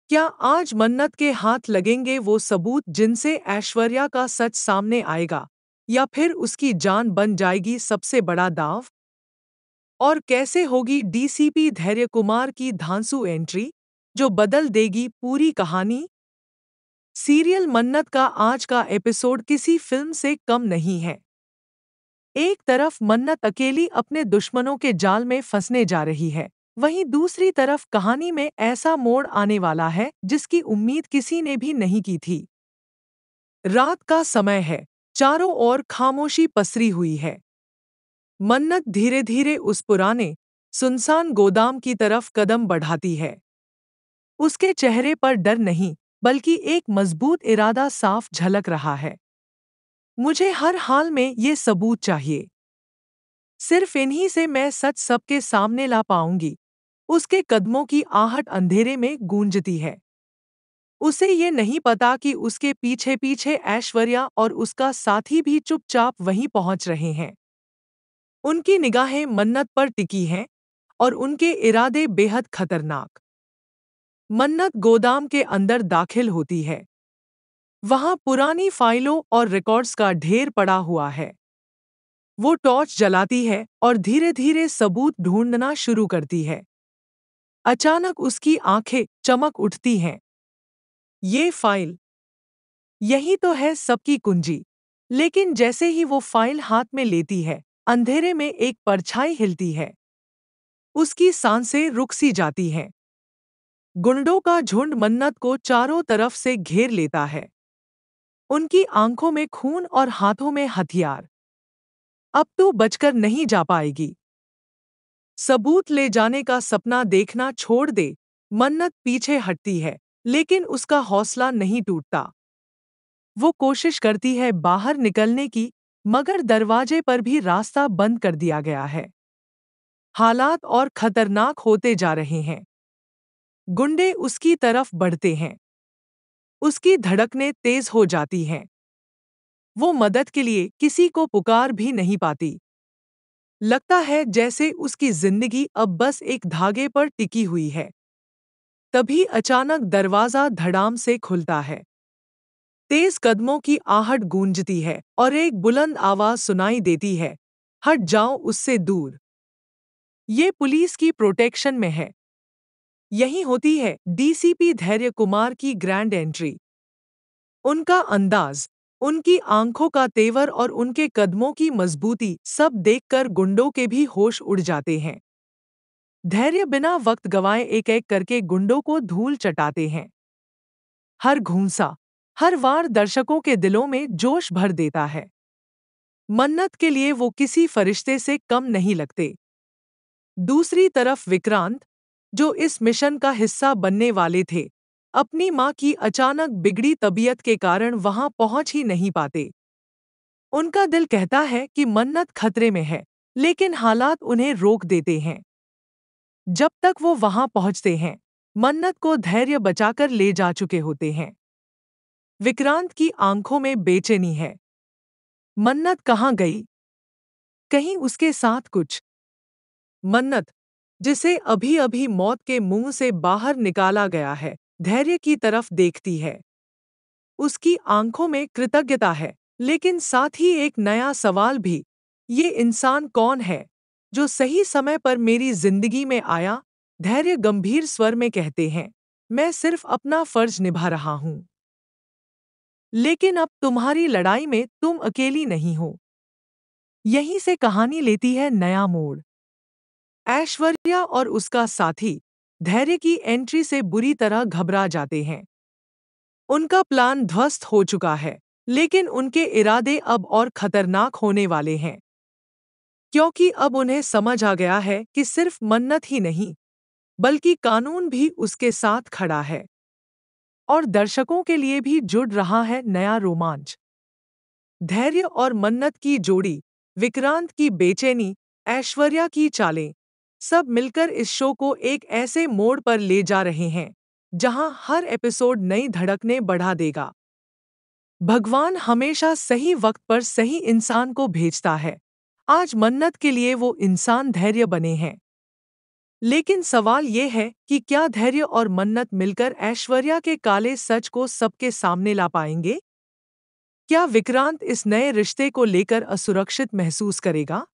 क्या आज मन्नत के हाथ लगेंगे वो सबूत जिनसे ऐश्वर्या का सच सामने आएगा, या फिर उसकी जान बन जाएगी सबसे बड़ा दांव? और कैसे होगी डीसीपी धैर्य कुमार की धांसू एंट्री, जो बदल देगी पूरी कहानी? सीरियल मन्नत का आज का एपिसोड किसी फिल्म से कम नहीं है। एक तरफ मन्नत अकेली अपने दुश्मनों के जाल में फंसने जा रही है, वहीं दूसरी तरफ कहानी में ऐसा मोड़ आने वाला है जिसकी उम्मीद किसी ने भी नहीं की थी। रात का समय है, चारों ओर खामोशी पसरी हुई है। मन्नत धीरे धीरे उस पुराने सुनसान गोदाम की तरफ कदम बढ़ाती है। उसके चेहरे पर डर नहीं, बल्कि एक मजबूत इरादा साफ झलक रहा है। मुझे हर हाल में ये सबूत चाहिए। सिर्फ इन्हीं से मैं सच सबके सामने ला पाऊंगी। उसके कदमों की आहट अंधेरे में गूंजती है। उसे ये नहीं पता कि उसके पीछे पीछे ऐश्वर्या और उसका साथी भी चुपचाप वहीं पहुंच रहे हैं। उनकी निगाहें मन्नत पर टिकी हैं और उनके इरादे बेहद खतरनाक। मन्नत गोदाम के अंदर दाखिल होती है। वहां पुरानी फाइलों और रिकॉर्ड्स का ढेर पड़ा हुआ है। वो टॉर्च जलाती है और धीरे धीरे सबूत ढूंढना शुरू करती है। अचानक उसकी आंखें चमक उठती हैं। ये फाइल, यही तो है सबकी कुंजी। लेकिन जैसे ही वो फाइल हाथ में लेती है, अंधेरे में एक परछाई हिलती है। उसकी सांसें रुक सी जाती हैं। गुंडों का झुंड मन्नत को चारों तरफ से घेर लेता है। उनकी आंखों में खून और हाथों में हथियार। अब तू बचकर नहीं जा पाएगी। सबूत ले जाने का सपना देखना छोड़ दे। मन्नत पीछे हटती है, लेकिन उसका हौसला नहीं टूटता। वो कोशिश करती है बाहर निकलने की, मगर दरवाजे पर भी रास्ता बंद कर दिया गया है। हालात और खतरनाक होते जा रहे हैं। गुंडे उसकी तरफ बढ़ते हैं। उसकी धड़कनें तेज हो जाती हैं। वो मदद के लिए किसी को पुकार भी नहीं पाती। लगता है जैसे उसकी जिंदगी अब बस एक धागे पर टिकी हुई है। तभी अचानक दरवाजा धड़ाम से खुलता है। तेज कदमों की आहट गूंजती है और एक बुलंद आवाज सुनाई देती है, हट जाओ उससे दूर। ये पुलिस की प्रोटेक्शन में है। यही होती है डीसीपी धैर्य कुमार की ग्रैंड एंट्री। उनका अंदाज, उनकी आंखों का तेवर और उनके कदमों की मजबूती सब देखकर गुंडों के भी होश उड़ जाते हैं। धैर्य बिना वक्त गवाए एक एक करके गुंडों को धूल चटाते हैं। हर घूंसा, हर वार दर्शकों के दिलों में जोश भर देता है। मन्नत के लिए वो किसी फरिश्ते से कम नहीं लगते। दूसरी तरफ विक्रांत, जो इस मिशन का हिस्सा बनने वाले थे, अपनी मां की अचानक बिगड़ी तबीयत के कारण वहां पहुंच ही नहीं पाते। उनका दिल कहता है कि मन्नत खतरे में है, लेकिन हालात उन्हें रोक देते हैं। जब तक वो वहां पहुंचते हैं, मन्नत को धैर्य बचाकर ले जा चुके होते हैं। विक्रांत की आंखों में बेचैनी है। मन्नत कहाँ गई? कहीं उसके साथ कुछ? मन्नत, जिसे अभी अभी मौत के मुंह से बाहर निकाला गया है, धैर्य की तरफ देखती है। उसकी आंखों में कृतज्ञता है, लेकिन साथ ही एक नया सवाल भी। ये इंसान कौन है जो सही समय पर मेरी जिंदगी में आया? धैर्य गंभीर स्वर में कहते हैं, मैं सिर्फ अपना फर्ज निभा रहा हूं। लेकिन अब तुम्हारी लड़ाई में तुम अकेली नहीं हो। यहीं से कहानी लेती है नया मोड़। ऐश्वर्या और उसका साथी धैर्य की एंट्री से बुरी तरह घबरा जाते हैं। उनका प्लान ध्वस्त हो चुका है, लेकिन उनके इरादे अब और खतरनाक होने वाले हैं। क्योंकि अब उन्हें समझ आ गया है कि सिर्फ मन्नत ही नहीं, बल्कि कानून भी उसके साथ खड़ा है। और दर्शकों के लिए भी जुड़ रहा है नया रोमांच। धैर्य और मन्नत की जोड़ी, विक्रांत की बेचैनी, ऐश्वर्या की चालें, सब मिलकर इस शो को एक ऐसे मोड़ पर ले जा रहे हैं जहां हर एपिसोड नई धड़कनें बढ़ा देगा। भगवान हमेशा सही वक्त पर सही इंसान को भेजता है। आज मन्नत के लिए वो इंसान धैर्य बने हैं। लेकिन सवाल ये है कि क्या धैर्य और मन्नत मिलकर ऐश्वर्या के काले सच को सबके सामने ला पाएंगे? क्या विक्रांत इस नए रिश्ते को लेकर असुरक्षित महसूस करेगा?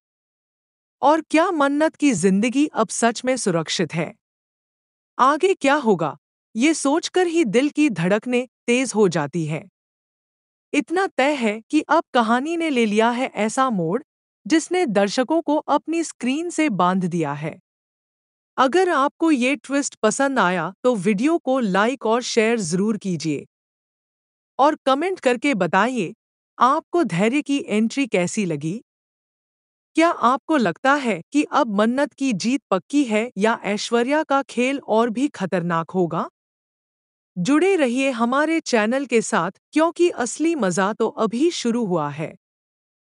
और क्या मन्नत की जिंदगी अब सच में सुरक्षित है? आगे क्या होगा, ये सोचकर ही दिल की धड़कनें तेज हो जाती है। इतना तय है कि अब कहानी ने ले लिया है ऐसा मोड़ जिसने दर्शकों को अपनी स्क्रीन से बांध दिया है। अगर आपको ये ट्विस्ट पसंद आया तो वीडियो को लाइक और शेयर जरूर कीजिए और कमेंट करके बताइए आपको धैर्य की एंट्री कैसी लगी। क्या आपको लगता है कि अब मन्नत की जीत पक्की है या ऐश्वर्या का खेल और भी खतरनाक होगा? जुड़े रहिए हमारे चैनल के साथ क्योंकि असली मजा तो अभी शुरू हुआ है।